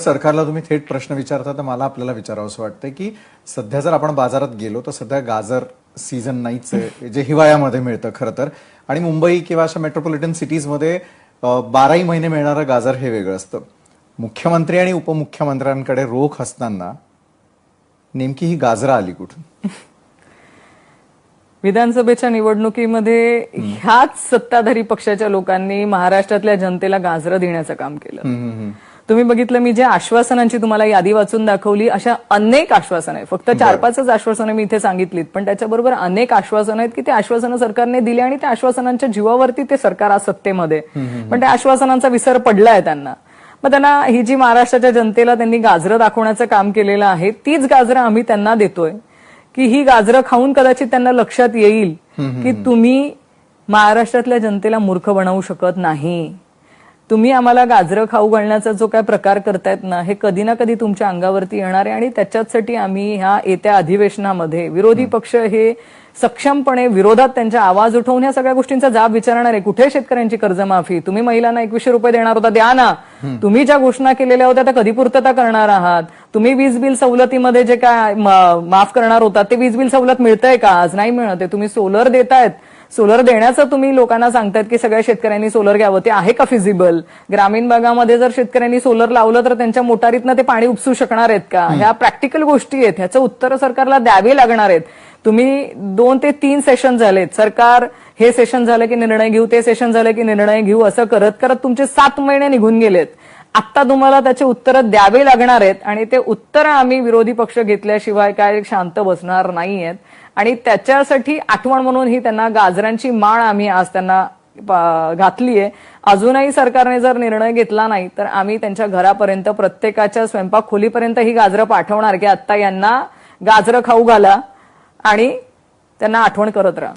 सरकारला तुम्ही थेट प्रश्न विचारता तर मला आपल्याला विचारावंसं वाटतं की सध्या जर आपण बाजारात गेलो तर सध्या गाजर सीझन नाहीच आहे, जे हिवाळ्यामध्ये मिळतं खरं तर. आणि मुंबई किंवा अशा मेट्रोपॉलिटन सिटीजमध्ये 12ही महिने मिळणारं गाजर हे वेगळं असतं. मुख्यमंत्री आणि उपमुख्यमंत्र्यांकडे रोख असताना नेमकी ही गाजरं आली कुठून? विधानसभेच्या निवडणुकीमध्ये ह्याच सत्ताधारी पक्षाच्या लोकांनी महाराष्ट्रातल्या जनतेला गाजरं देण्याचं काम केलं. तुम्ही बघितलं, मी ज्या आश्वासनांची तुम्हाला यादी वाचून दाखवली, अशा अनेक आश्वासनं आहेत. फक्त 4-5च आश्वासनं मी इथे सांगितलीत, पण त्याच्याबरोबर अनेक आश्वासनं आहेत की ते आश्वासनं सरकारने दिली आणि त्या आश्वासनांच्या जीवावरती ते सरकार आज सत्तेमध्ये, पण त्या आश्वासनांचा विसर पडलाय त्यांना. मग त्यांना ही जी महाराष्ट्राच्या जनतेला त्यांनी गाजरं दाखवण्याचं काम केलेलं आहे, तीच गाजरं आम्ही त्यांना देतोय की ही गाजरं खाऊन कदाचित त्यांना लक्षात येईल की तुम्ही महाराष्ट्रातल्या जनतेला मूर्ख बनवू शकत नाही. तुम्ही आम्हाला गाजरं खाऊ घालण्याचा जो काय प्रकार करतायत ना, हे कधी ना कधी तुमच्या अंगावरती येणार आहे. आणि त्याच्यासाठी आम्ही ह्या येत्या अधिवेशनामध्ये विरोधी पक्ष हे सक्षमपणे विरोधात त्यांचा आवाज उठवून ह्या सगळ्या गोष्टींचा जाब विचारणार आहे. कुठे शेतकऱ्यांची कर्जमाफी? तुम्ही महिलांना 2100 रुपये देणार होता, द्या ना. तुम्ही ज्या घोषणा केलेल्या होत्या त्या कधी पूर्तता करणार आहात? तुम्ही वीज बिल सवलतीमध्ये जे काय माफ करणार होता ते वीज बिल सवलत मिळतंय का? आज नाही मिळत आहे. तुम्ही सोलर देतायत, सोलर देण्याचं तुम्ही लोकांना सांगतायत की सगळ्या शेतकऱ्यांनी सोलर घ्यावं, ते आहे का फिजिबल? ग्रामीण भागामध्ये जर शेतकऱ्यांनी सोलर लावलं तर त्यांच्या मोटारीतनं ते पाणी उपसू शकणार आहेत का? ह्या प्रॅक्टिकल गोष्टी आहेत, ह्याचं उत्तर सरकारला द्यावे लागणार आहेत. तुम्ही 2 ते 3 सेशन झालेत, सरकार हे सेशन झालं की निर्णय घेऊ, ते सेशन झालं की निर्णय घेऊ, असं करत करत तुमचे 7 महिने निघून गेलेत. आता तुम्हाला त्याचे उत्तर द्यावे लागणार आहेत आणि ते उत्तर आम्ही विरोधी पक्ष घेतल्याशिवाय काय शांत बसणार नाहीयेत. आणि त्याच्यासाठी आठवण म्हणून ही त्यांना गाजरांची माळ आम्ही आज त्यांना घातलीय. अजूनही सरकारने जर निर्णय घेतला नाही तर आम्ही त्यांच्या घरापर्यंत, प्रत्येकाच्या स्वयंपाक खोलीपर्यंत ही गाजरं पाठवणार की आता यांना गाजरं खाऊ घाला आणि त्यांना आठवण करत राहा.